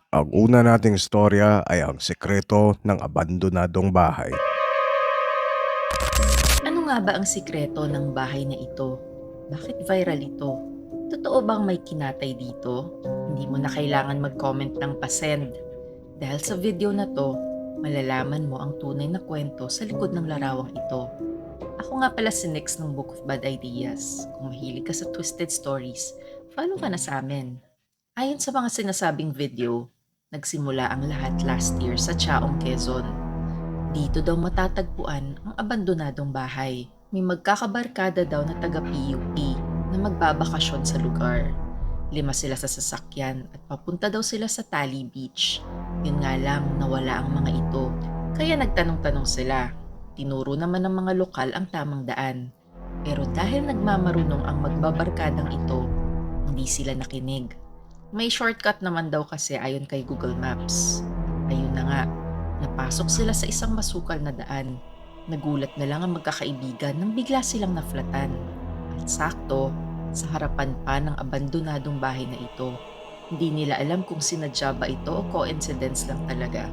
Ang una nating istorya ay ang sekreto ng abandonadong bahay. Ano nga ba ang sikreto ng bahay na ito? Bakit viral ito? Totoo bang may kinatay dito? Hindi mo na kailangan mag-comment ng pasend. Dahil sa video na to, malalaman mo ang tunay na kwento sa likod ng larawang ito. Ako nga pala si Nix ng Book of Bad Ideas. Kung mahilig ka sa twisted stories, follow ka na sa amin. Ayon sa mga sinasabing video, nagsimula ang lahat last year sa Chaong, Quezon. Dito daw matatagpuan ang abandonadong bahay. May magkakabarkada daw na taga-PUP na magbabakasyon sa lugar. 5 sila sa sasakyan at papunta daw sila sa Tali Beach. Yun nga lang, nawala ang mga ito. Kaya nagtanong-tanong sila. Tinuro naman ng mga lokal ang tamang daan. Pero dahil nagmamarunong ang magbabarkadang ito, hindi sila nakinig. May shortcut naman daw kasi ayon kay Google Maps. Ayun na nga, napasok sila sa isang masukal na daan. Nagulat na lang ang magkakaibigan nang bigla silang naflatan. At sakto, sa harapan pa ng abandonadong bahay na ito. Hindi nila alam kung sinadya ba ito o coincidence lang talaga.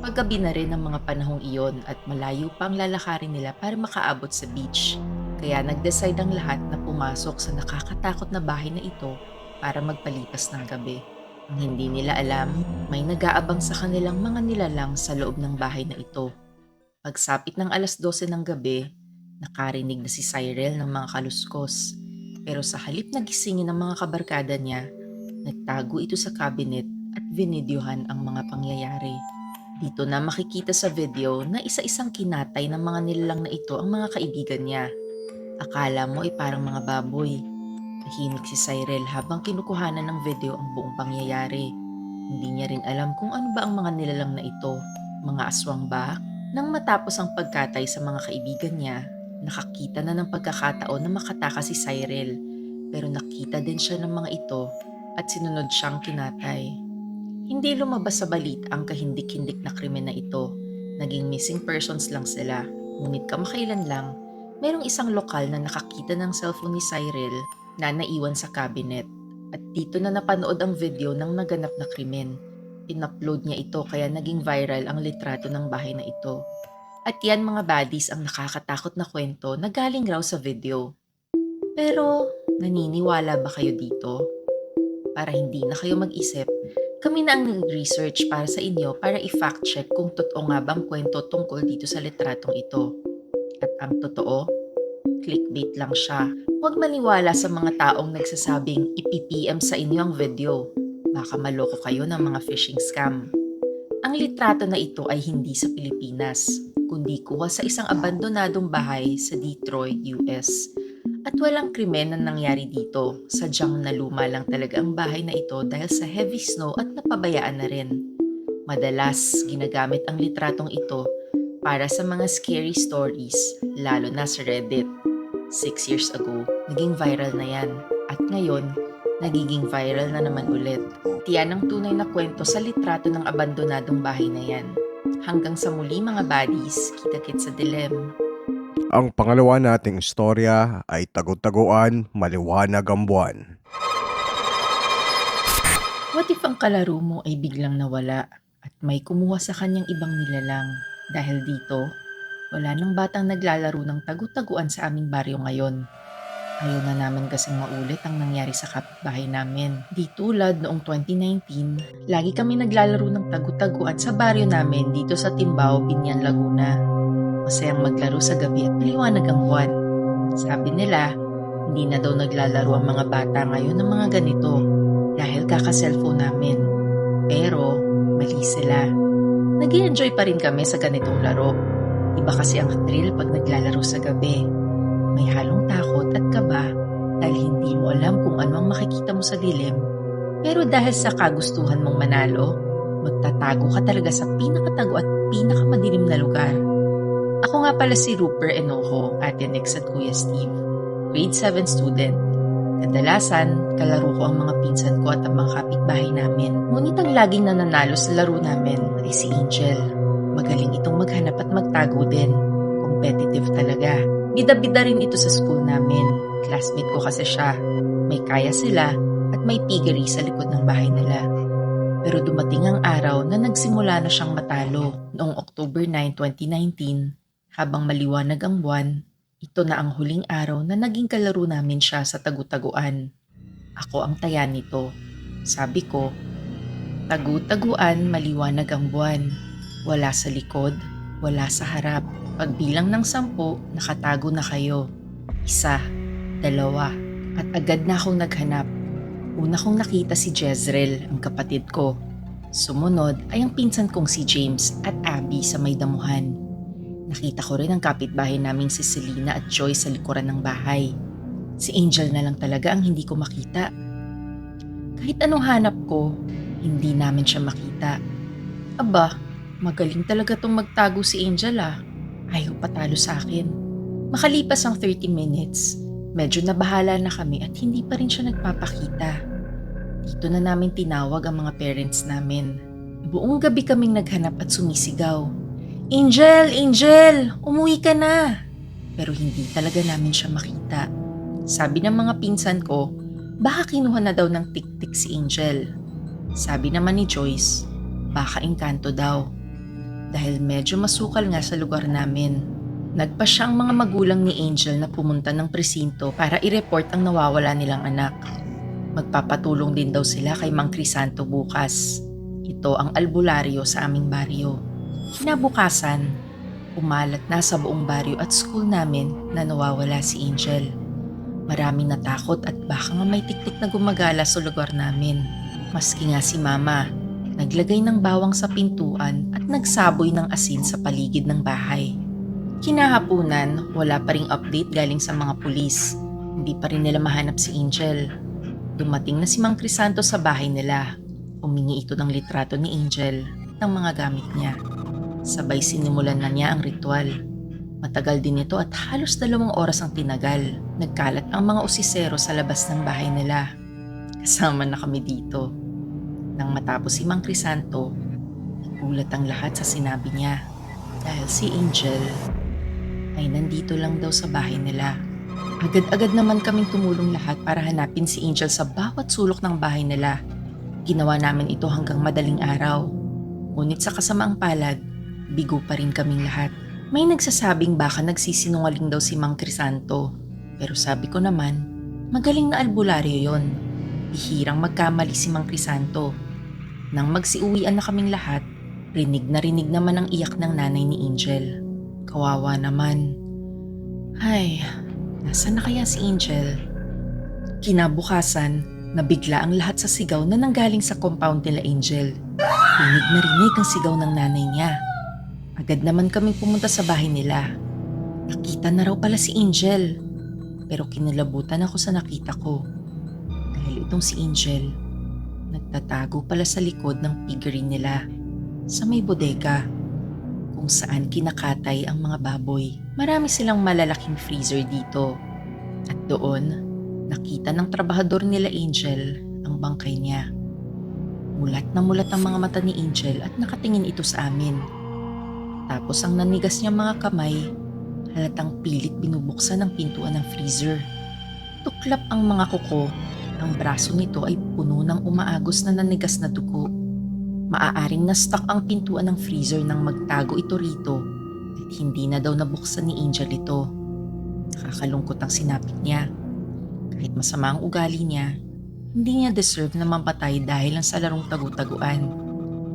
Paggabi na rin ang mga panahong iyon at malayo pa ang lalakarin nila para makaabot sa beach. Kaya nag-decide ang lahat na pumasok sa nakakatakot na bahay na ito para magpalipas ng gabi. Ang hindi nila alam, may nag-aabang sa kanilang mga nilalang sa loob ng bahay na ito. Pagsapit ng 12:00 ng gabi, nakarinig na si Cyril ng mga kaluskos. Pero sa halip na gisingin ng mga kabarkada niya, nagtago ito sa cabinet at vinidyohan ang mga pangyayari. Dito na makikita sa video na isa-isang kinatay ng mga nilalang na ito ang mga kaibigan niya. Akala mo ay parang mga baboy. Tahimik si Cyril habang kinukuhanan ng video ang buong pangyayari. Hindi niya rin alam kung ano ba ang mga nilalang na ito. Mga aswang ba? Nang matapos ang pagkatay sa mga kaibigan niya, nakakita na ng pagkakataon na makatakas si Cyril. Pero nakita din siya ng mga ito at sinunod siyang kinatay. Hindi lumabas sa balita ang kahindik-hindik na krimen na ito. Naging missing persons lang sila. Ngunit kamakailan lang, merong isang lokal na nakakita ng cellphone ni Cyril na naiwan sa cabinet. At dito na napanood ang video ng naganap na krimen. In-upload niya ito kaya naging viral ang litrato ng bahay na ito. At yan mga buddies ang nakakatakot na kwento na galing raw sa video. Pero naniniwala ba kayo dito? Para hindi na kayo mag-isip, kami na ang nag-research para sa inyo para i-fact check kung totoo nga bang kwento tungkol dito sa litratong ito. At ang totoo, clickbait lang siya. Huwag maniwala sa mga taong nagsasabing ipi-PM sa inyo ang video. Baka maloko kayo ng mga phishing scam. Ang litrato na ito ay hindi sa Pilipinas, kundi kuha sa isang abandonadong bahay sa Detroit, US. At walang krimen na nangyari dito, sadyang naluma lang talaga ang bahay na ito dahil sa heavy snow at napabayaan na rin. Madalas, ginagamit ang litratong ito para sa mga scary stories, lalo na sa Reddit. 6 years ago, naging viral na yan. At ngayon, nagiging viral na naman ulit. Tiyan ang tunay na kwento sa litrato ng abandonadong bahay na yan. Hanggang sa muli mga buddies, kita-kits sa Dilem. Ang pangalawa nating istorya ay Tagu-Taguan, Maliwanag ang Buwan. What if ang kalaro mo ay biglang nawala at may kumuha sa kanyang ibang nilalang? Dahil dito, wala nang batang naglalaro ng tagu-taguan sa aming baryo ngayon. Ayaw na naman kasing maulit ang nangyari sa kapitbahay namin. Di tulad noong 2019, lagi kami naglalaro ng tagu-taguan sa baryo namin dito sa Timbao, Binyan, Laguna. Masayang maglaro sa gabi at maliwanag ang buwan. Sabi nila, hindi na daw naglalaro ang mga bata ngayon ng mga ganito dahil kaka-cellphone namin. Pero, mali sila. Nag-i-enjoy pa rin kami sa ganitong laro. Iba kasi ang thrill pag naglalaro sa gabi. May halong takot at kaba dahil hindi mo alam kung ano ang makikita mo sa dilim. Pero dahil sa kagustuhan mong manalo, magtatago ka talaga sa pinakatago at pinakamadilim na lugar. Ako nga pala si Rupert Enojo, Ate Nix at Kuya Steve, grade 7 student. Kadalasan, kalaro ko ang mga pinsan ko at ang mga kapitbahay namin. Ngunit ang laging nananalo sa laro namin ay si Angel. Magaling itong maghanap at magtago din. Competitive talaga. Bida-bida rin ito sa school namin. Classmate ko kasi siya. May kaya sila at may piggery sa likod ng bahay nila. Pero dumating ang araw na nagsimula na siyang matalo. Noong October 9, 2019, habang maliwanag ang buwan, ito na ang huling araw na naging kalaro namin siya sa tagu-taguan. Ako ang taya nito. Sabi ko, tagu-taguan, maliwanag ang buwan. Wala sa likod, wala sa harap. Pagbilang ng 10, nakatago na kayo. 1, 2, at agad na akong naghanap. Una kong nakita si Jezreel, ang kapatid ko. Sumunod ay ang pinsan kong si James at Abby sa may damuhan. Nakita ko rin ang kapitbahay naming si Selena at Joy sa likuran ng bahay. Si Angel na lang talaga ang hindi ko makita. Kahit anong hanap ko, hindi namin siya makita. Aba, magaling talaga tong magtago si Angel ah. Ayaw patalo sa akin. Makalipas ang 30 minutes, medyo nabahala na kami at hindi pa rin siya nagpapakita. Dito na namin tinawag ang mga parents namin. Buong gabi kaming naghanap at sumisigaw. Angel! Angel! Umuwi ka na! Pero hindi talaga namin siya makita. Sabi ng mga pinsan ko, baka kinuha na daw ng tik-tik si Angel. Sabi naman ni Joyce, baka engkanto daw. Dahil medyo masukal nga sa lugar namin. Nagpa siya ang mga magulang ni Angel na pumunta ng presinto para i-report ang nawawala nilang anak. Magpapatulong din daw sila kay Mang Crisanto bukas. Ito ang albularyo sa aming baryo. Kinabukasan, umalat na sa buong baryo at school namin na nawawala si Angel. Maraming natakot at baka nga may tiktik na gumagala sa lugar namin. Maski nga si Mama, naglagay ng bawang sa pintuan at nagsaboy ng asin sa paligid ng bahay. Kinahapunan, wala pa ring update galing sa mga pulis. Hindi pa rin nila mahanap si Angel. Dumating na si Mang Crisanto sa bahay nila. Humingi ito ng litrato ni Angel ng mga gamit niya. Sabay sinimulan na niya ang ritual. Matagal din ito at halos 2 oras ang tinagal. Nagkalat ang mga usisero sa labas ng bahay nila. Kasama na kami dito. Nang matapos si Mang Crisanto, nagulat ang lahat sa sinabi niya. Dahil si Angel ay nandito lang daw sa bahay nila. Agad-agad naman kaming tumulong lahat para hanapin si Angel sa bawat sulok ng bahay nila. Ginawa namin ito hanggang madaling araw. Ngunit sa kasamaang palad, bigo pa rin kaming lahat. May nagsasabing baka nagsisinungaling daw si Mang Crisanto. Pero sabi ko naman, magaling na albularyo yon. Bihirang magkamali si Mang Crisanto. Nang magsiuwian na kaming lahat, rinig naman ang iyak ng nanay ni Angel. Kawawa naman. Ay, nasaan na kaya si Angel? Kinabukasan, nabigla ang lahat sa sigaw na nanggaling sa compound nila Angel. Rinig na rinig ang sigaw ng nanay niya. Agad naman kaming pumunta sa bahay nila. Nakita na raw pala si Angel. Pero kinilabutan ako sa nakita ko. Dahil itong si Angel, nagtatago pala sa likod ng piggery nila sa may bodega kung saan kinakatay ang mga baboy. Marami silang malalaking freezer dito. At doon, nakita ng trabahador nila Angel ang bangkay niya. Mulat na mulat ang mga mata ni Angel at nakatingin ito sa amin. Tapos ang nanigas niya mga kamay, halatang pilit binubuksan ang pintuan ng freezer. Tuklap ang mga kuko. Ang braso nito ay puno ng umaagos na nanigas na dugo. Maaaring na-stuck ang pintuan ng freezer nang magtago ito rito at hindi na daw nabuksan ni Angel ito. Nakakalungkot ang sinapit niya. Kahit masama ang ugali niya, hindi niya deserve na mamatay dahil lang sa larong tagu-taguan.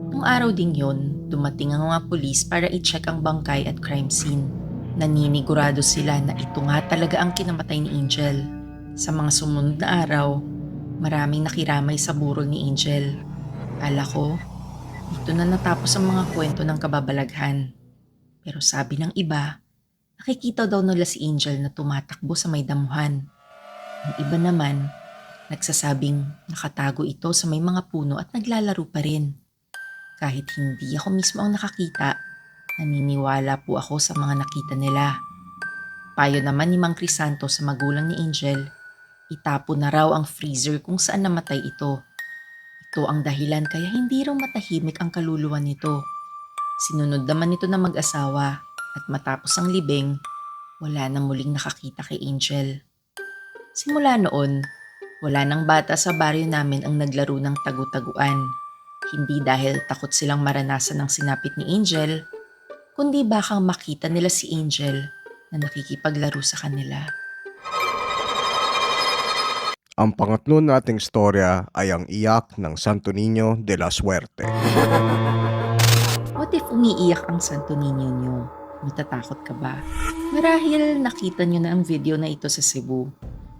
Nung araw ding yon, dumating ang mga pulis para i-check ang bangkay at crime scene. Naninigurado sila na ito nga talaga ang kinamatay ni Angel. Sa mga sumunod na araw, maraming nakiramay sa burol ni Angel. Akala ko, dito na natapos ang mga kwento ng kababalaghan. Pero sabi ng iba, nakikita daw nila si Angel na tumatakbo sa may damuhan. Ang iba naman, nagsasabing nakatago ito sa may mga puno at naglalaro pa rin. Kahit hindi ako mismo ang nakakita, naniniwala po ako sa mga nakita nila. Payo naman ni Mang Crisanto sa magulang ni Angel, itapon na raw ang freezer kung saan namatay ito. Ito ang dahilan kaya hindi raw matahimik ang kaluluwa nito. Sinunod naman ito na mag-asawa at matapos ang libing, wala na muling nakakita kay Angel. Simula noon, wala nang bata sa baryo namin ang naglaro ng tagu-taguan. Hindi dahil takot silang maranasan ng sinapit ni Angel, kundi bakang makita nila si Angel na nakikipaglaro sa kanila. Ang pangatlo nating istorya ay ang iyak ng Santo Niño de la Suerte. What if umiiyak ang Santo Niño nyo? Matatakot ka ba? Marahil nakita nyo na ang video na ito sa Cebu,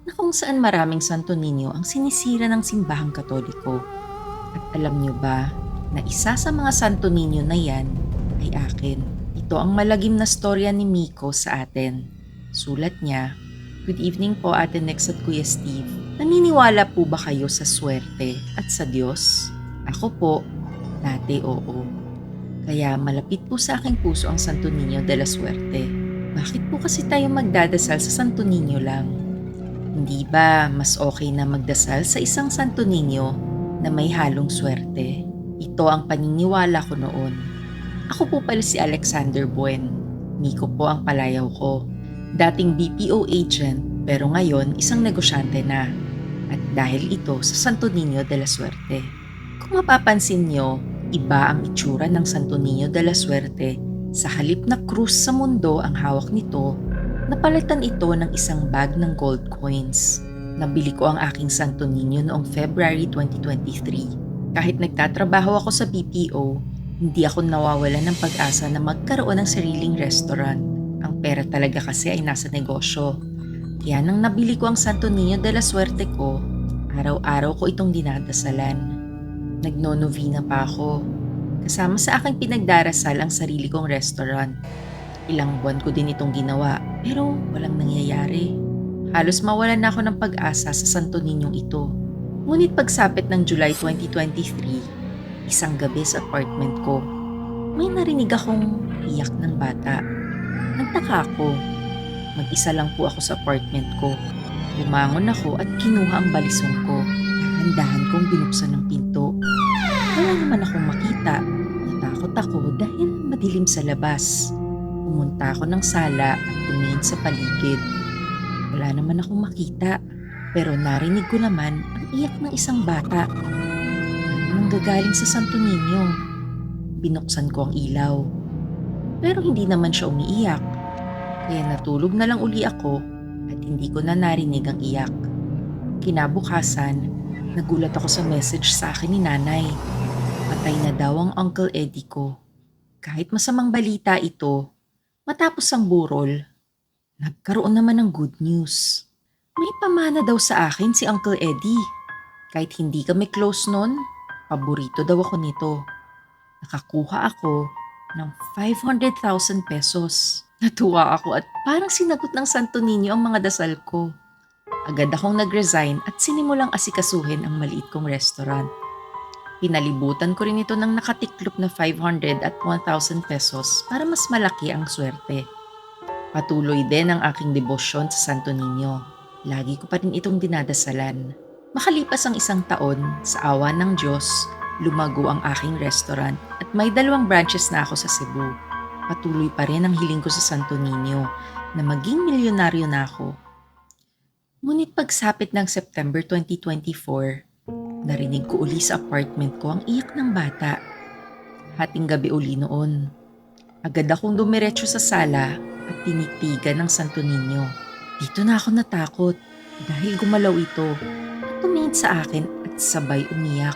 na kung saan maraming Santo Niño ang sinisira ng simbahang Katoliko. At alam nyo ba na isa sa mga Santo Niño na yan ay akin? Ito ang malagim na storya ni Miko sa atin. Sulat niya, "Good evening po Ate Nex at Kuya Steve. Naniniwala po ba kayo sa swerte at sa Diyos?" Ako po, dati oo. Kaya malapit po sa aking puso ang Santo Niño de la Suerte. Bakit po kasi tayo magdadasal sa Santo Niño lang? Hindi ba mas okay na magdasal sa isang Santo Niño na may halong swerte? Ito ang paniniwala ko noon. Ako po pala si Alexander Buen. Miko po ang palayaw ko. Dating BPO agent pero ngayon isang negosyante na. At dahil ito sa Santo Niño de la Suerte. Kung mapapansin nyo, iba ang itsura ng Santo Niño de la Suerte. Sa halip na krus sa mundo ang hawak nito, napalitan ito ng isang bag ng gold coins. Nabili ko ang aking Santo Niño noong February 2023. Kahit nagtatrabaho ako sa BPO, hindi ako nawawalan ng pag-asa na magkaroon ng sariling restaurant. Ang pera talaga kasi ay nasa negosyo. Kaya nang nabili ko ang Santo Niño de la Suerte ko, araw-araw ko itong dinadasalan. Nagno-novena pa ako. Kasama sa aking pinagdarasal ang sarili kong restaurant. Ilang buwan ko din itong ginawa pero walang nangyayari. Halos mawalan na ako ng pag-asa sa Santo Niñong ito. Ngunit pagsapit ng July 2023, isang gabi sa apartment ko, may narinig akong iyak ng bata. Nagtaka ako. Mag-isa lang po ako sa apartment ko. Bumangon ako at kinuha ang balisong ko. Dahan-dahan kong binuksan ng pinto. Wala naman akong makita. Natakot ako dahil madilim sa labas. Pumunta ako ng sala at tumingin sa paligid. Wala naman akong makita. Pero narinig ko naman ang iyak ng isang bata. Nanggagaling sa Santo Niño. Binuksan ko ang ilaw. Pero hindi naman siya umiiyak. Kaya natulog na lang uli ako at hindi ko na narinig ang iyak. Kinabukasan, nagulat ako sa message sa akin ni nanay. Patay na daw ang Uncle Eddie ko. Kahit masamang balita ito, matapos ang burol, nagkaroon naman ng good news. May pamana daw sa akin si Uncle Eddie. Kahit hindi kami close nun, paborito daw ako nito. Nakakuha ako ng 500,000 pesos. Natuwa ako at parang sinagot ng Santo Niño ang mga dasal ko. Agad akong nag-resign at sinimulang asikasuhin ang maliit kong restaurant. Pinalibutan ko rin ito ng nakatiklop na 500 at 1,000 pesos para mas malaki ang swerte. Patuloy din ang aking debosyon sa Santo Niño. Lagi ko pa rin itong dinadasalan. Makalipas ang isang taon, sa awa ng Diyos, lumago ang aking restaurant at may 2 branches na ako sa Cebu. Patuloy pa rin ang hiling ko sa Santo Niño na maging milyonaryo na ako. Ngunit pagsapit ng September 2024, narinig ko uli sa apartment ko ang iyak ng bata. Hating gabi uli noon. Agad akong dumiretso sa sala at tinitigan ng Santo Niño. Dito na ako natakot dahil gumalaw ito at tumingin sa akin at sabay umiyak.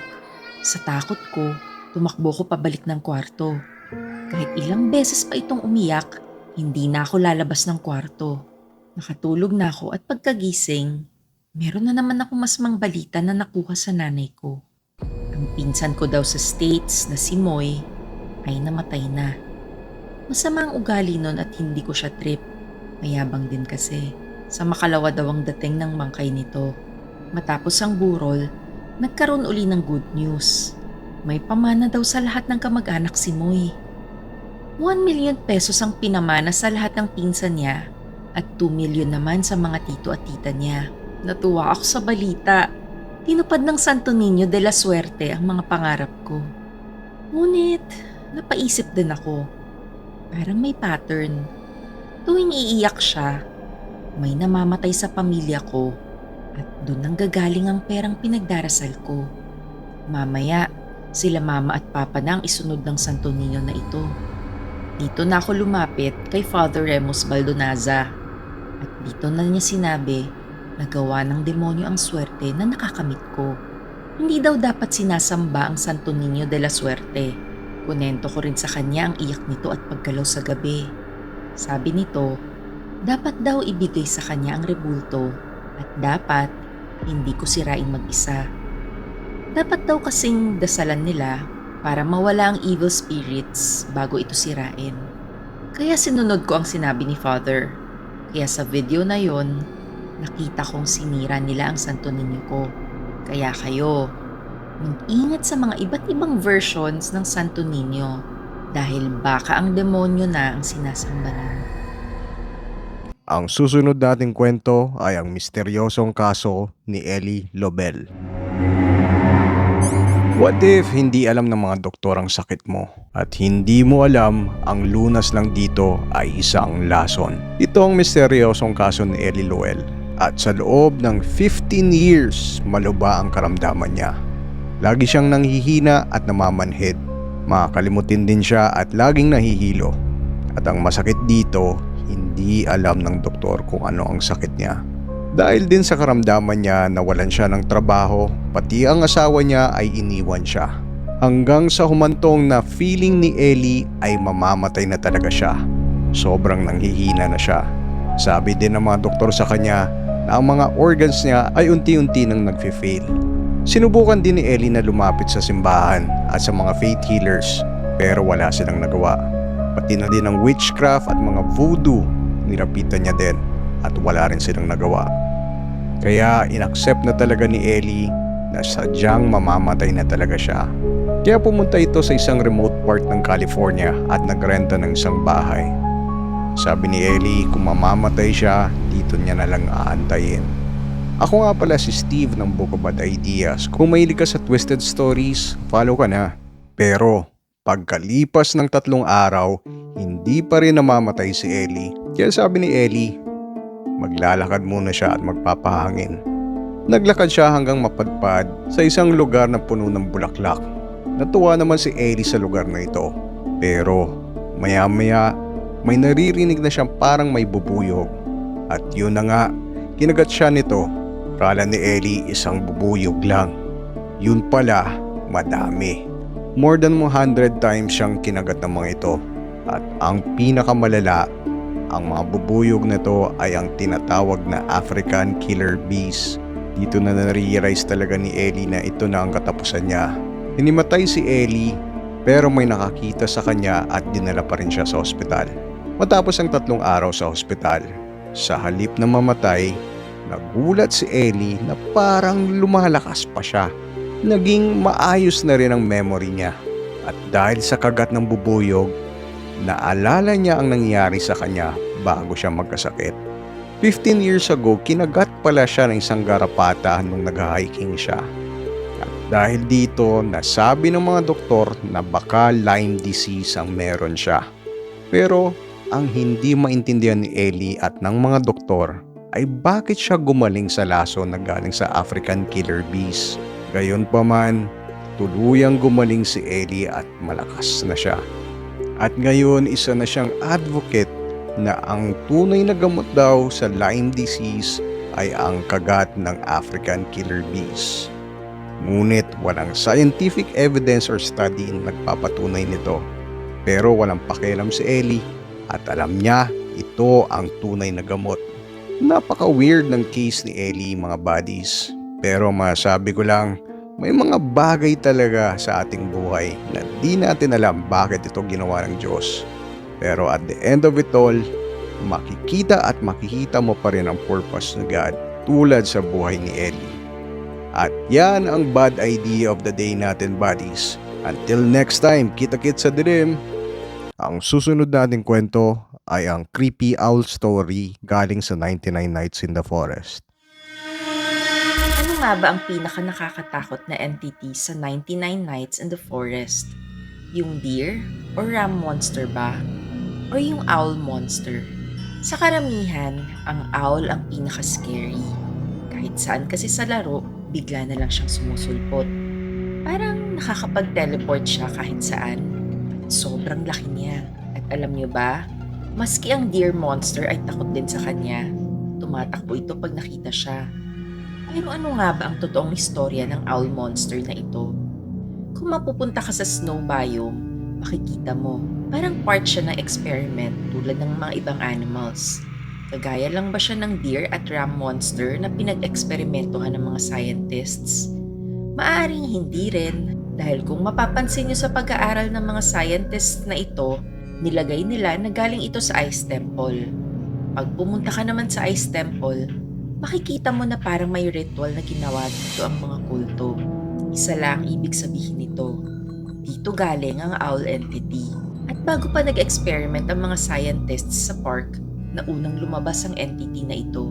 Sa takot ko, tumakbo ko pabalik ng kwarto. Kahit ilang beses pa itong umiyak, hindi na ako lalabas ng kwarto. Nakatulog na ako at pagkagising, meron na naman akong masmang balita na nakuha sa nanay ko. Ang pinsan ko daw sa States na si Moy ay namatay na. Masama ang ugali nun at hindi ko siya trip. Mayabang din kasi. Sa makalawa daw ang dating ng mangkay nito. Matapos ang burol, nagkaroon uli ng good news. May pamana daw sa lahat ng kamag-anak si Moy. 1 million pesos ang pinamana sa lahat ng pinsan niya at 2 million naman sa mga tito at tita niya. Natuwa ako sa balita. Tinupad ng Santo Niño de la Suerte ang mga pangarap ko. Ngunit, napaisip din ako. Parang may pattern. Tuwing iiyak siya, may namamatay sa pamilya ko at doon nanggagaling ang perang pinagdarasal ko. Mamaya, Sila mama at papa na ang isunod ng Santo Niño na ito. Dito na ako lumapit kay Father Remus Baldonaza at dito na niya sinabi na gawa ng demonyo ang swerte na nakakamit ko. Hindi daw dapat sinasamba ang Santo Niño de la Suerte. Kunento ko rin sa kanya ang iyak nito at paggalaw sa gabi. Sabi nito, dapat daw ibigay sa kanya ang rebulto at dapat hindi ko sirain mag-isa. Dapat daw kasing dasalan nila para mawala ang evil spirits bago ito sirain. Kaya sinunod ko ang sinabi ni Father. Kaya sa video na yon, nakita kong sinira nila ang Santo Niño ko. Kaya kayo, mag-ingat sa mga iba't ibang versions ng Santo Niño dahil baka ang demonyo na ang sinasamba ninyo. Ang susunod nating kwento ay ang misteryosong kaso ni Ellie Lobel. What if hindi alam ng mga doktor ang sakit mo at hindi mo alam ang lunas lang dito ay isang lason? Ito ang misteryosong kaso ni Ellie Lobel at sa loob ng 15 years maluba ang karamdaman niya. Lagi siyang nanghihina at namamanhid. Makakalimutin din siya at laging nahihilo. At ang masakit dito, hindi alam ng doktor kung ano ang sakit niya. Dahil din sa karamdaman niya nawalan siya ng trabaho, pati ang asawa niya ay iniwan siya. Hanggang sa humantong na feeling ni Ellie ay mamamatay na talaga siya. Sobrang nanghihina na siya. Sabi din ng mga doktor sa kanya na ang mga organs niya ay unti-unti nang nagfe-fail. Sinubukan din ni Ellie na lumapit sa simbahan at sa mga faith healers pero wala silang nagawa. Pati na din ang witchcraft at mga voodoo nilapitan niya din at wala rin silang nagawa. Kaya inaccept na talaga ni Ellie na sadyang mamamatay na talaga siya. Kaya pumunta ito sa isang remote part ng California at nagrenta ng isang bahay. Sabi ni Ellie kung mamamatay siya, dito niya na lang aantayin. Ako nga pala si Steve ng Book of Bad Ideas. Kung mahilig ka sa twisted stories, follow ka na. Pero pagkalipas ng 3 araw, hindi pa rin namamatay si Ellie. Kaya sabi ni Ellie, maglalakad muna siya at magpapahangin. Naglakad siya hanggang mapadpad sa isang lugar na puno ng bulaklak. Natuwa naman si Ellie sa lugar na ito. Pero maya-maya may naririnig na siyang parang may bubuyog. At yun na nga, kinagat siya nito. Kala ni Ellie isang bubuyog lang. Yun pala, madami. More than 100 times siyang kinagat ng mga ito. At ang pinakamalala, ang mga bubuyog na ito ay ang tinatawag na African killer bees. Dito na na-realize talaga ni Ellie na ito na ang katapusan niya. Hinimatay si Ellie pero may nakakita sa kanya at dinala pa rin siya sa ospital. Matapos ang 3 araw sa ospital, sa halip na mamatay, nagulat si Ellie na parang lumalakas pa siya. Naging maayos na rin ang memory niya. At dahil sa kagat ng bubuyog, naalala niya ang nangyari sa kanya bago siya magkasakit. 15 years ago, kinagat pala siya ng isang garapata nung nag-hiking siya. At dahil dito, nasabi ng mga doktor na baka Lyme disease ang meron siya. Pero ang hindi maintindihan ni Ellie at ng mga doktor ay bakit siya gumaling sa laso na galing sa African killer bees. Gayunpaman, tuluyang gumaling si Ellie at malakas na siya. At ngayon isa na siyang advocate na ang tunay na gamot daw sa Lyme disease ay ang kagat ng African killer bees. Ngunit walang scientific evidence or study na nagpapatunay nito. Pero walang pakialam si Ellie at alam niya ito ang tunay na gamot. Napaka-weird ng case ni Ellie mga buddies. Pero masabi ko lang, may mga bagay talaga sa ating buhay na di natin alam bakit ito ginawa ng Diyos. Pero at the end of it all, makikita at makikita mo pa rin ang purpose ng God tulad sa buhay ni Ellie. At yan ang bad idea of the day natin buddies. Until next time, kita-kits sa dilim. Ang susunod nating kwento ay ang creepy owl story galing sa 99 Nights in the Forest. Ano nga ba ang pinaka nakakatakot na entity sa 99 Nights in the Forest? Yung deer or ram monster ba? O yung owl monster? Sa karamihan, ang owl ang pinaka-scary. Kahit saan kasi sa laro, bigla na lang siyang sumusulpot. Parang nakakapag-teleport siya kahit saan. Sobrang laki niya. At alam niyo ba, maski ang deer monster ay takot din sa kanya. Tumatakbo ito pag nakita siya. Pero ano nga ba ang totoong istorya ng owl monster na ito? Kung mapupunta ka sa snow biome, makikita mo, parang part siya ng experiment tulad ng mga ibang animals. Kagaya lang ba siya ng deer at ram monster na pinag-eksperimentohan ng mga scientists? Maaring hindi rin, dahil kung mapapansin niyo sa pag-aaral ng mga scientists na ito, nilagay nila na galing ito sa Ice Temple. Pag pumunta ka naman sa Ice Temple, makikita mo na parang may ritual na ginawa dito ang mga kulto. Isa lang ang ibig sabihin nito. Dito galing ang owl entity. At bago pa nag-experiment ang mga scientists sa park, na unang lumabas ang entity na ito.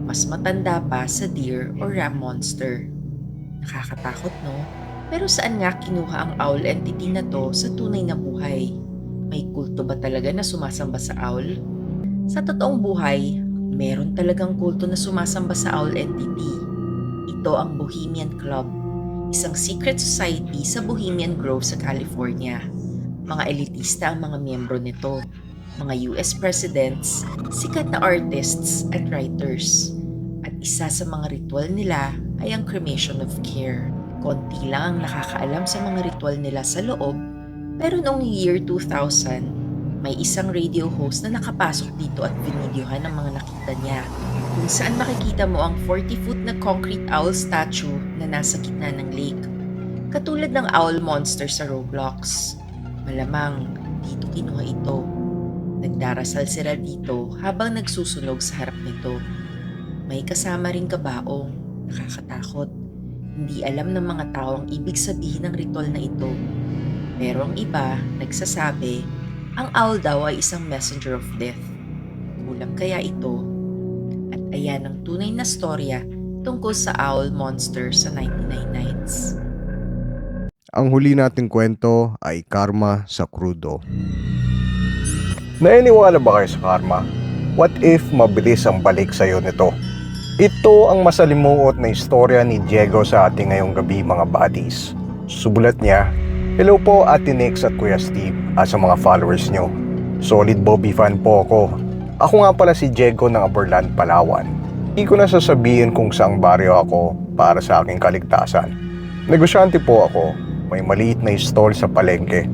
Mas matanda pa sa deer or ram monster. Nakakatakot, no? Pero saan nga kinuha ang owl entity na to sa tunay na buhay? May kulto ba talaga na sumasamba sa owl? Sa totoong buhay, meron talagang kulto na sumasamba sa owl entity. Ito ang Bohemian Club, isang secret society sa Bohemian Grove sa California. Mga elitista ang mga miyembro nito. Mga US presidents, sikat na artists at writers. At isa sa mga ritual nila ay ang cremation of care. Konti lang ang nakakaalam sa mga ritual nila sa loob, pero noong year 2000, may isang radio host na nakapasok dito at binidyohan ang mga nakita niya, kung saan makikita mo ang 40-foot na concrete owl statue na nasa gitna ng lake. Katulad ng owl monster sa Roblox. Malamang dito kinuha ito. Nagdarasal sila dito habang nagsusunog sa harap nito. May kasama ring kabaong, nakakatakot. Hindi alam ng mga tao ang ibig sabihin ng ritual na ito. Pero ang iba, nagsasabi, ang owl daw ay isang messenger of death. Kulang kaya ito? At ayan ang tunay na storya tungkol sa owl monster sa 99 Nights. Ang huli nating kwento ay Karma sa Crudo. Nainiwala ba kayo sa karma? What if mabilis ang balik sa'yo nito? Ito ang masalimuot na istorya ni Diego sa ating ngayong gabi, mga buddies. Subulat niya, "Hello po Ate Nix at Kuya Steve at sa mga followers nyo. Solid Bobby fan po ako. Ako nga pala si Diego ng Aborlan, Palawan. Hindi ko na sasabihin kung saang baryo ako para sa aking kaligtasan. Negosyante po ako, may maliit na stall sa palengke.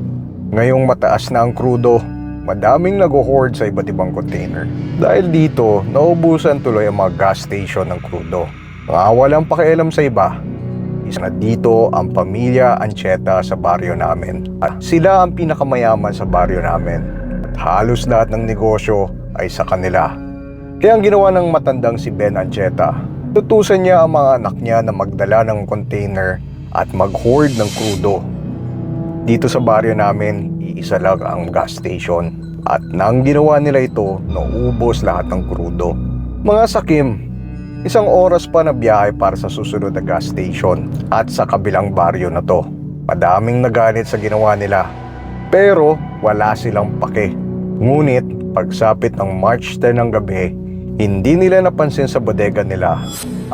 Ngayong mataas na ang crudo, madaming nag-hoard sa iba't ibang container. Dahil dito, naubusan tuloy ang mga gas station ng crudo. Mga walang pakialam sa iba. Isa na dito ang pamilya Ancheta sa baryo namin. At sila ang pinakamayaman sa baryo namin. At halos lahat ng negosyo ay sa kanila. Kaya ang ginawa ng matandang si Ben Ancheta, tutusan niya ang mga anak niya na magdala ng container at mag-hoard ng crudo. Dito sa baryo namin, iisa lang ang gas station. At nang ginawa nila ito, naubos lahat ng crudo. Mga sakim, isang oras pa na biyahe para sa susunod na gas station at sa kabilang baryo na to. Madaming nagalit sa ginawa nila, pero wala silang pake. Ngunit pagsapit ng March 10 ng gabi, hindi nila napansin sa bodega nila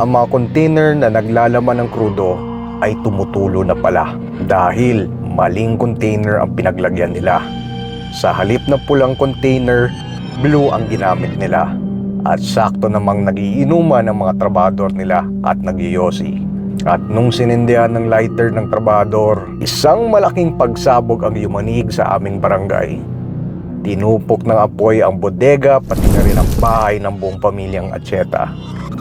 ang mga container na naglalaman ng crudo ay tumutulo na pala dahil maling container ang pinaglagyan nila. Sa halip na pulang container, blue ang ginamit nila. At sakto namang nagiinuman ng mga trabador nila at nagyoyosi. At nung sinindihan ng lighter ng trabador, isang malaking pagsabog ang yumanig sa aming barangay. Tinupok ng apoy ang bodega pati na rin ang bahay ng buong pamilyang Ancheta.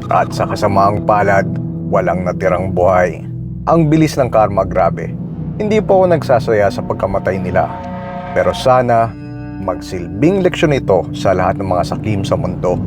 At sa kasamaang palad, walang natirang buhay. Ang bilis ng karma, grabe. Hindi po ako nagsasaya sa pagkamatay nila. Pero sana magsilbing leksyon ito sa lahat ng mga sakim sa mundo.